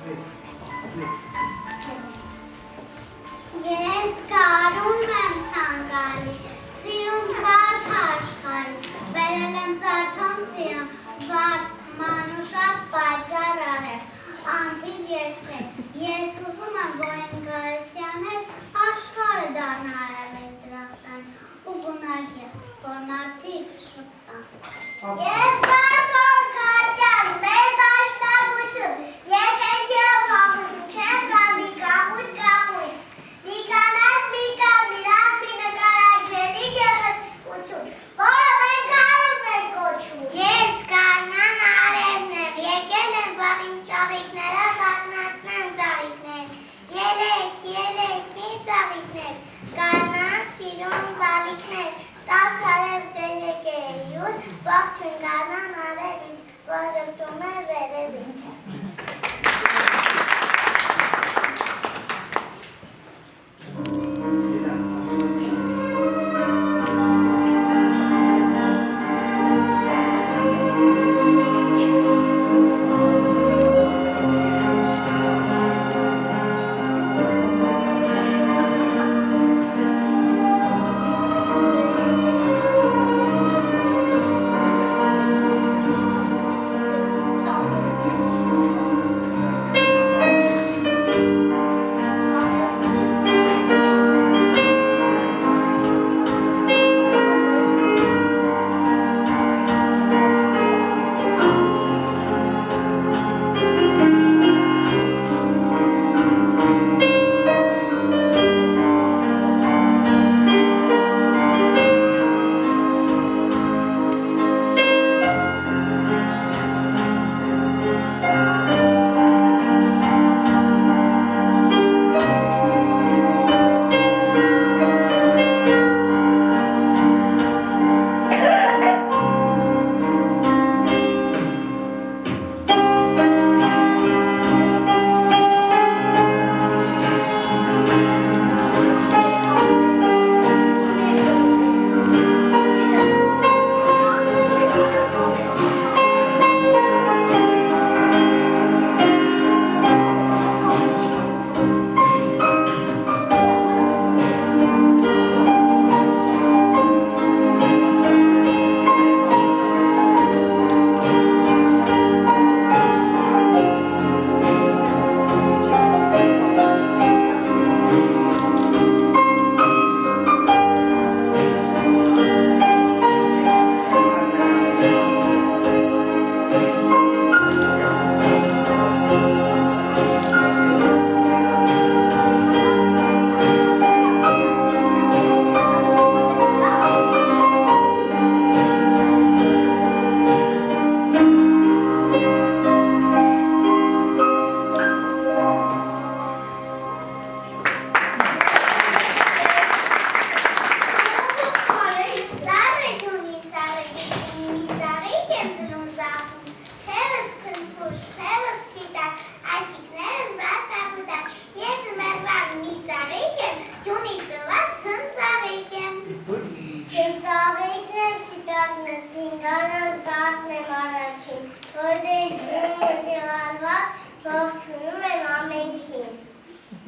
Ես կարում եմ ցանկալի, սիրում զարդ աշխարհի, բերել եմ զարդոն սիրում, մանուշակ պայծառ արև, անթիվ երգեր, ես ուզում եմ, որ իմ գալսյան հետ աշխարհը դառնա արևել դրախտան ու գունագեղ, որ մարդիկ շփտան։ Ես զարդոն քարտյան, մեր դաշնակություն, եկեք և աղում, չեմ կա մի կաղույթ կաղույթ, մի կանած մի կար, միրան մի նկարաջերի գեղեցկություն, որը մենք արում ենք կոչում։ Ես կանան արևն եմ, եկել եմ, որ իմ ճաղիքները հատնացնեմ ծաղիքներ, ելեք, իմ ծաղիքներ, կանան սիրում բալիքներ, տակ արև դերեք է յուր, ողջույն կանան արևից, որ ժպտում է վերևից։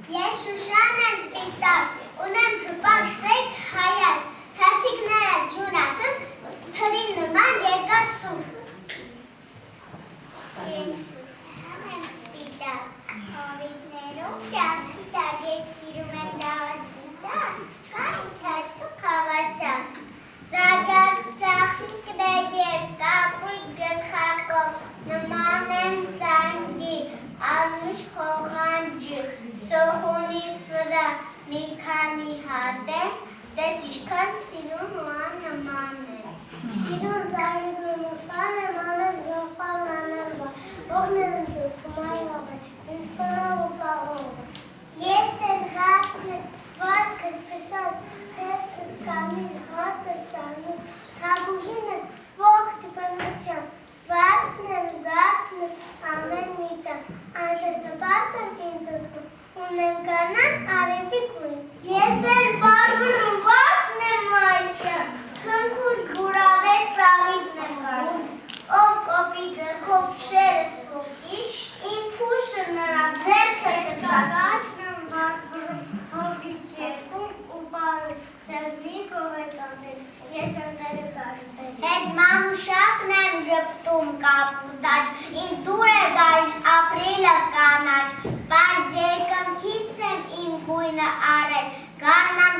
Ես Շուշան եմ սպիտակ, ունեմ հպարսեք հայած, հերթիկները ջուրացուց, թրին նման երկար սուր։ Ես Շուշան եմ սպիտակ, հովիտներում ճարդիտակ, ես սիրում եմ դավաշտության, կա ինձ հարցուկ հավասար։ Զագակ ծախիկներ ես կապույտ գլխակով, նման եմ զանգի, անուշ խողանջի, Սոխունիս վրա մի քանի հատ է, դες ինչքան սիրում ու աննման է։ Սիրում ծաղիկում ու ֆան եմ ամեն գլխան անանվա, ողն եմ զուգում այով է, ինձնով ու պաղով է։ Ես են հատն է, վատքս պսած, հետս կամին, հատս սանում, թագուհին եմ ողջ բնության, վատն եմ, զատն եմ, ամեն միտան, անժեսապարտ եմ ինձ զգում, ունեմ կանան արևի գույն։ Ես էլ բարբրում վատն եմ այսյան, խնքուր գուրավետ ծաղիկն եմ կարում, ով կոպի գրքով շերս փոքի, իմ փուշը նրա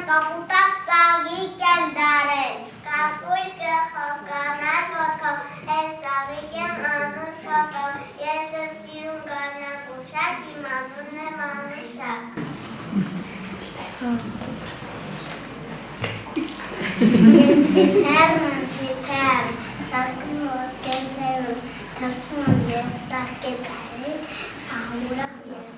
կապուտակ ծաղիկ են դարել, կապույտ գլխով կանաչ ոտքով, ես ծաղիկ եմ անուշ հոտով, ես եմ սիրում գարնակ ուշակ, իմ անունն եմ Անուշակ։ Ես սիթերն եմ սիթերն, շասկում ոտքերներում, թրսում եմ ես սահկեցարից, ահուրակ ես։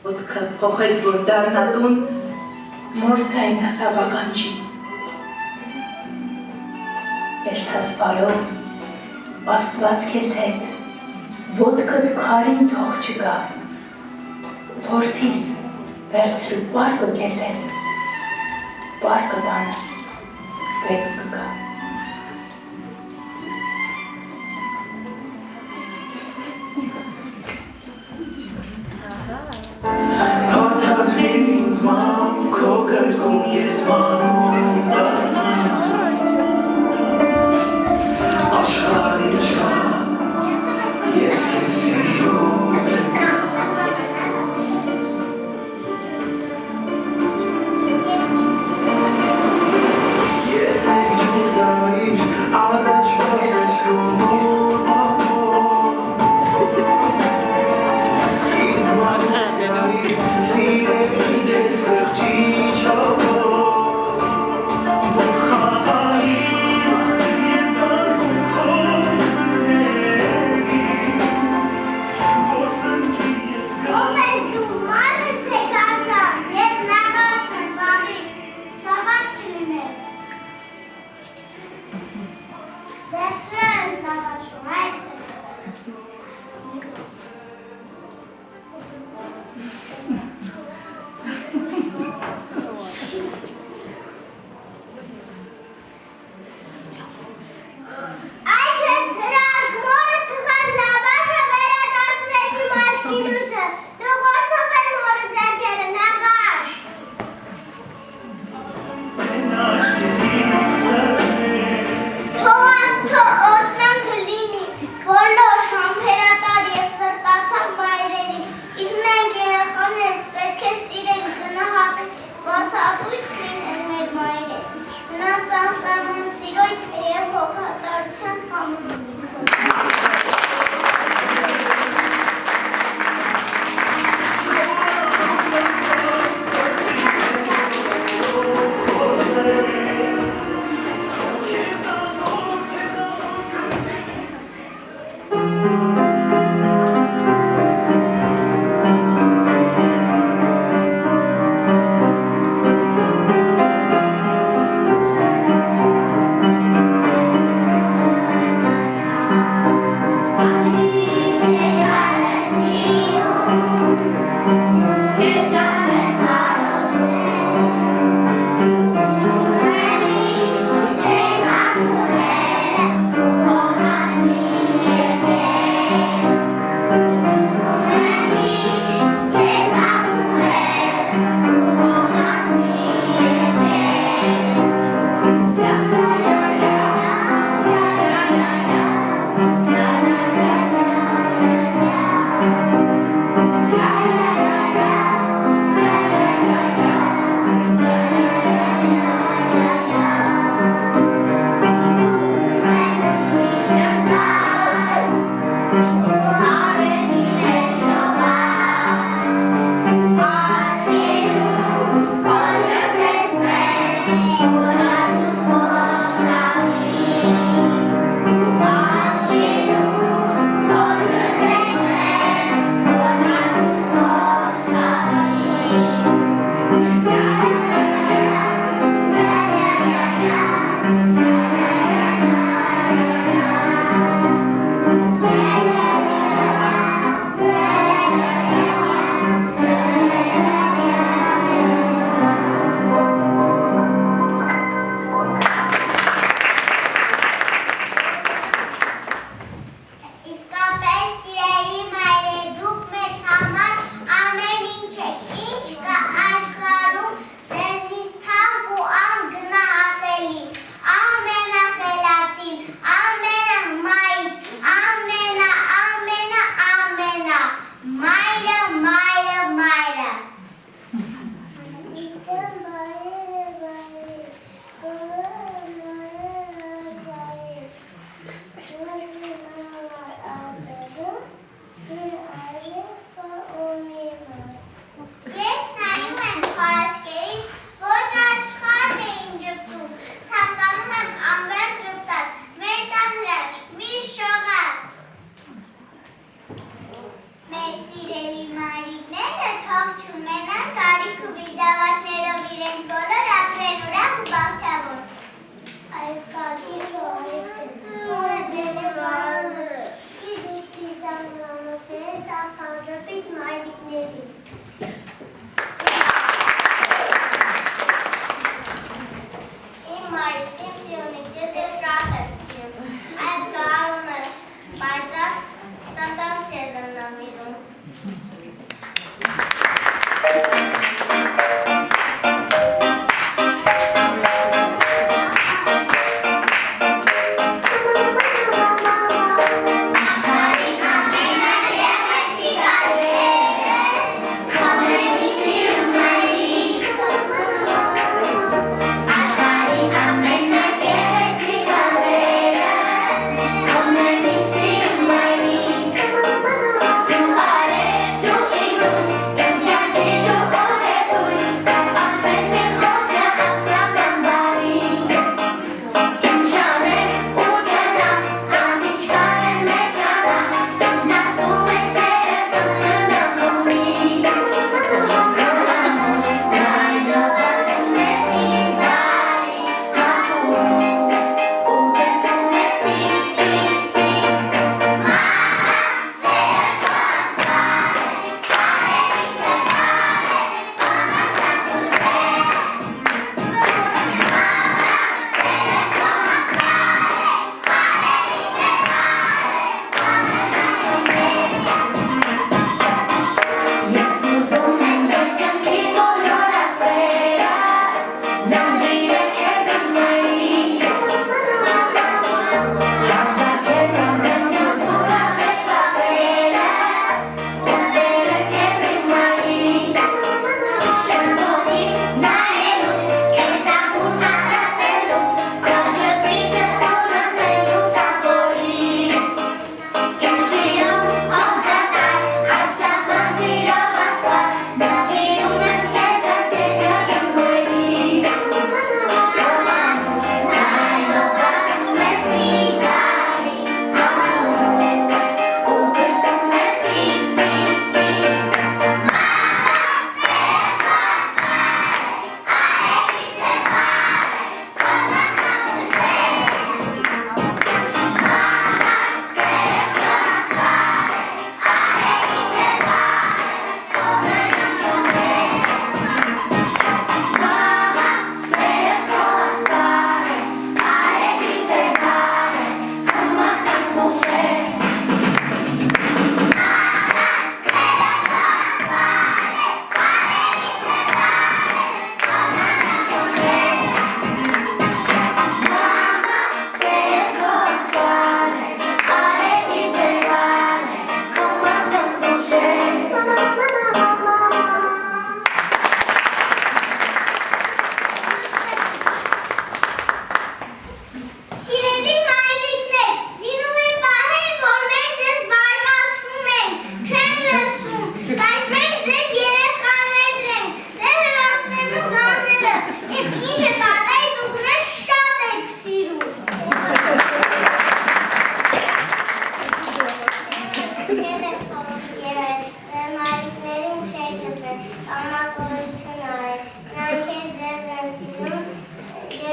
Ոտքը փոխեց, որ դառնա տուն, մորձային հասավականչի։ Երթասպարով, Աստված քեզ հետ, ոտքդ քարին թող չգա, որդիս վերցրու պարկը քեզ հետ, պարկը տանը բեկ կգա։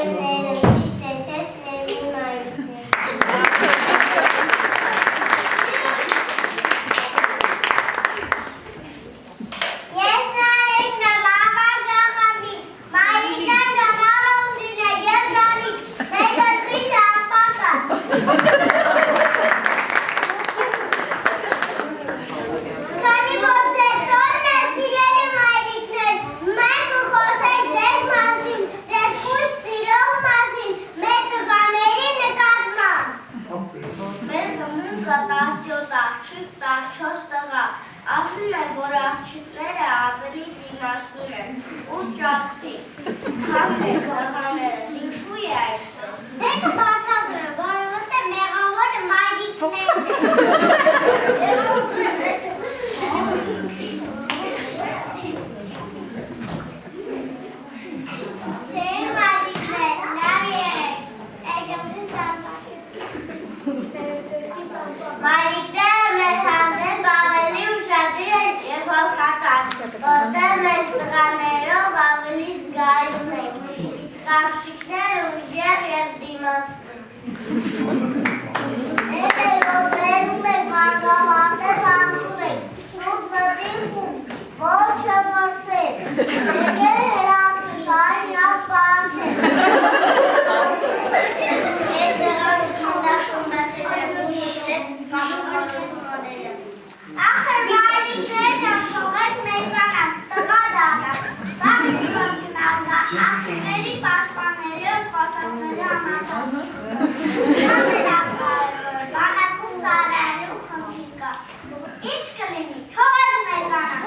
Տերևները ճիշտ է շես լևի մայրիկներ։ Ես նարեկն եմ ավար գաղավից, մայրիկներ ժամանով լինե և ժանիք, մեր գծրից անպակած։ Քանի որ ձեր տորն է սիրելի մայրիկներ, մենք կխոսենք ձեզ մասին, ձեր խուշ սիրող մասին, մեր տղաների նկատմամբ։ Մեր խմում կա 17 աղջիկ, 14 տղա, ասում են, որ աղջիկները ավելի դիմացկուն են ու ճարպիկ, քան մեր տղաներս, ինչու է այդպես։ Դե կբացատրեմ, որովհետև մեղավորը մայրիկներն են։ Սեր մայրիկներ, լավ եղեք, մայրիկները մեր հանդեպ ավելի ուշադիր են և հոգատար, որտեղ մեր տղաներով ավելի զգայուն ենք, իսկ աղջիկները ուժեղ և դիմացկուն։ Որ բերում եք մարգավարտές ասում եք, սուտ մտին խում, որ չմորսեր, եկել հերասկը սարին ատ պան չեն։ Ես տեղան շունդաշում մեզ հետևում կամավորները։ Ախր մայրիկներն ամսողեք մեծանակ, տղա դակա, բաղի կազմնարգա, աղջիկների պաշպաների ու խոսասների համացանուշ։ Բանակում ծառայելու խնդիր կա։ Ինչ կլինի, թողեք մեծանակ։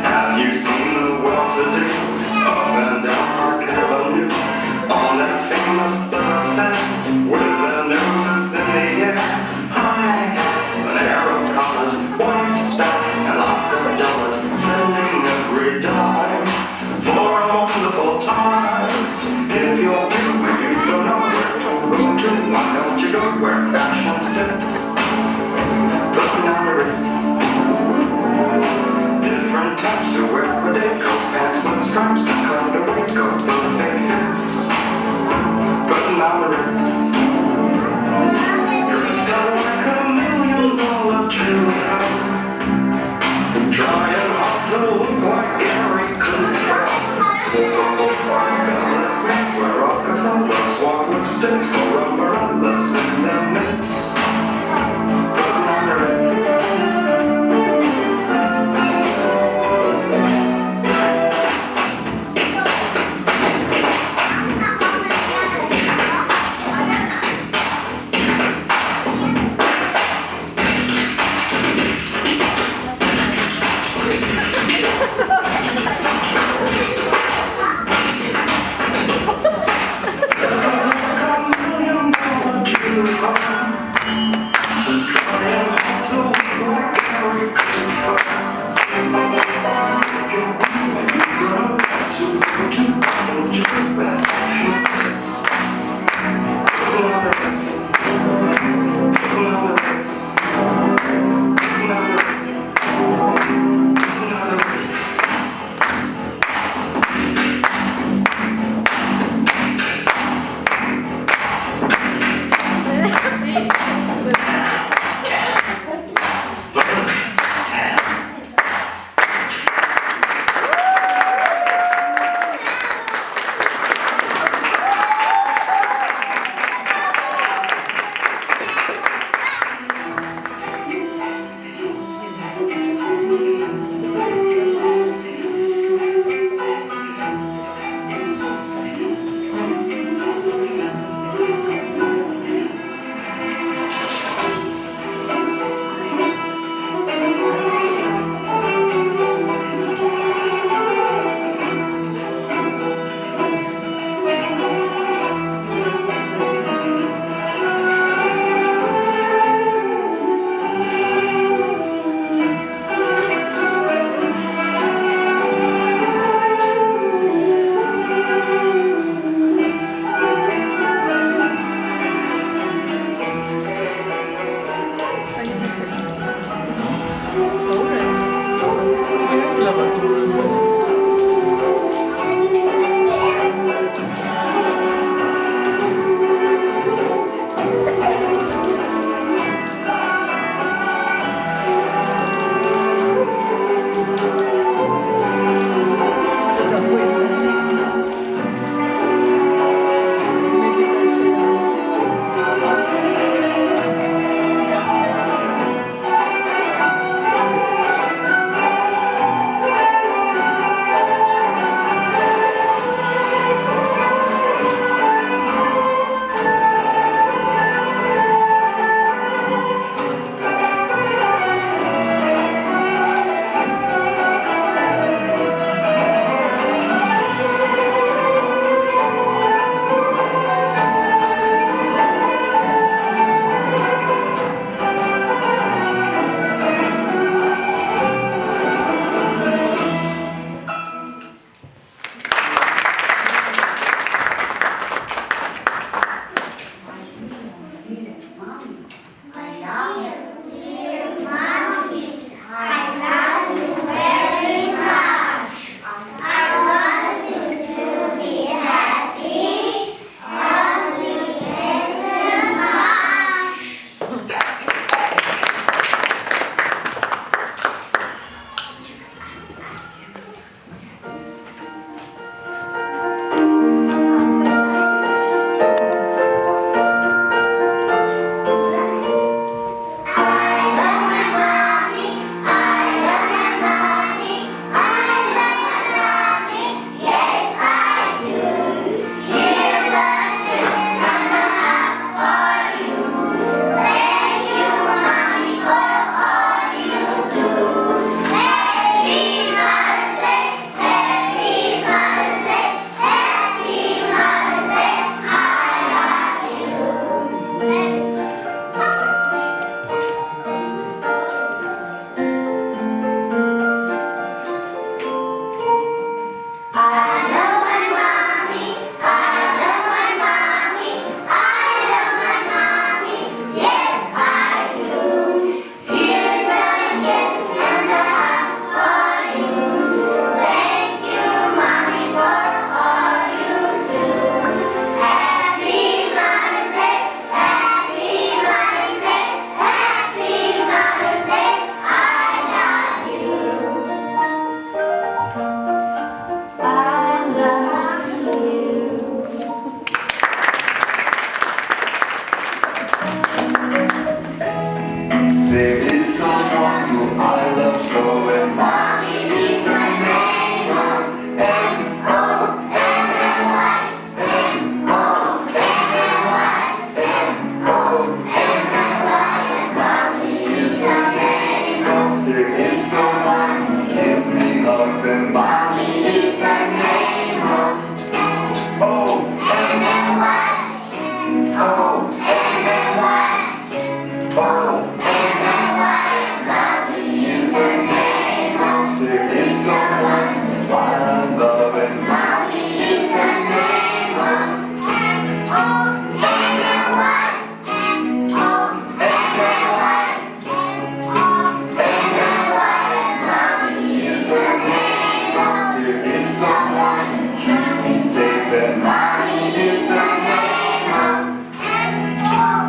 Have you seen the well-to-do up and down Park Avenue on that famous thoroughfare with their noses in the air, high hats and arrow collars, white spats and lots of dollars, spending every dime for a wonderful time. If you're blue and you don't know where to go to, why don't you go where fashion sits? Putting on the Ritz. Different types to wear with a coat, pants with stripes, the kind of raincoat, perfect fits. Putting on the Ritz. Dressed up like $1 million jewel, trying hard to look like Gary Cooper. Let's mix where Rockefellers walk with sticks or umbrellas in their mitts. Putting on the Ritz. Then mommy is the name of M-O-N-Y.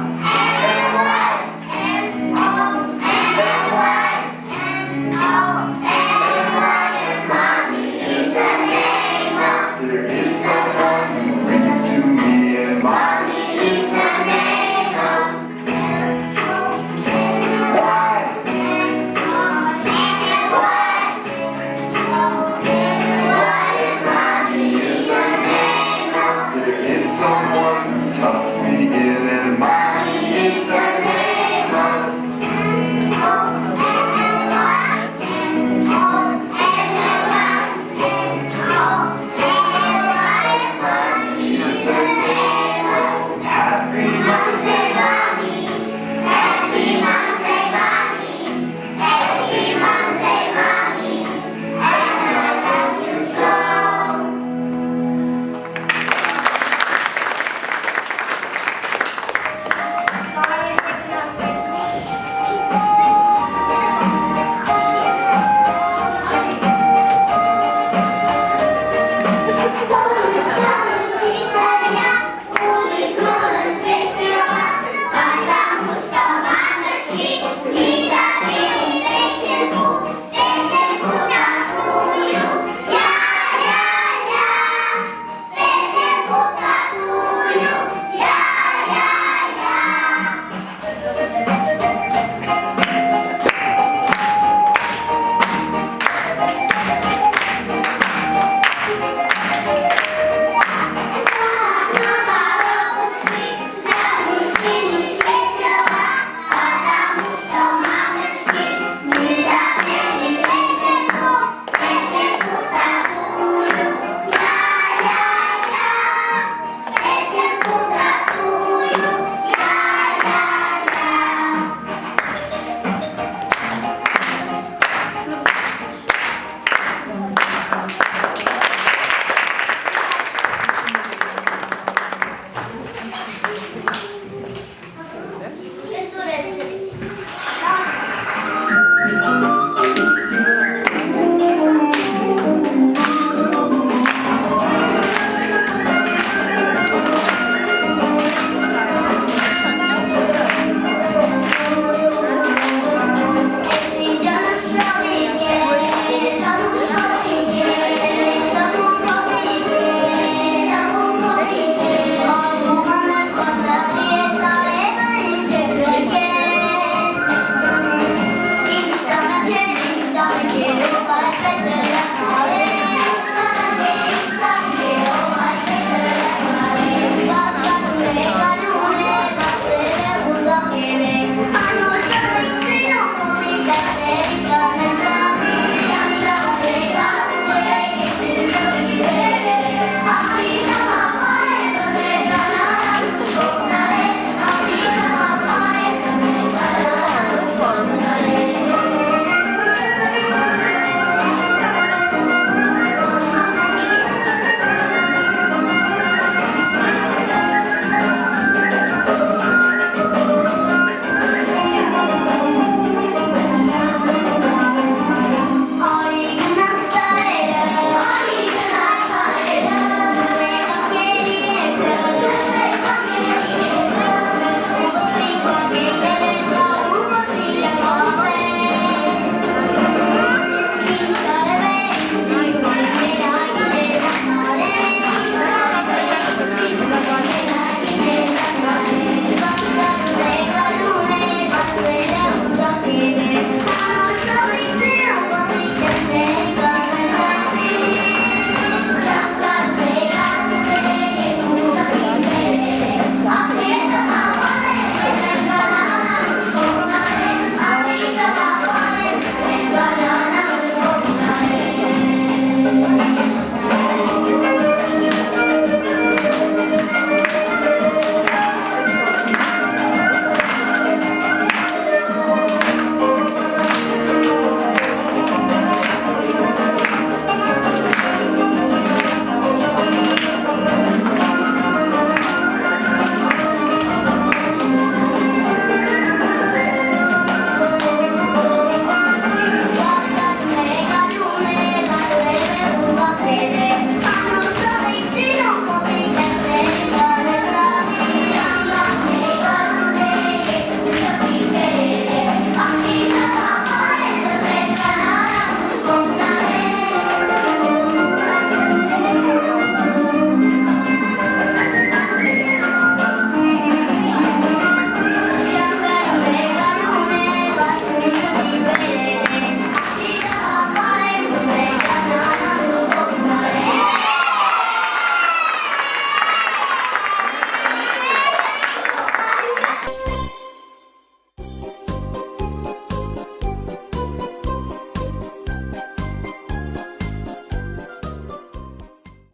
M-O-N-Y. M-O-N-Y. And mommy is the name of. There is someone who brings to me, and mommy is the name of M-O-N-Y. Someone who tucks me in.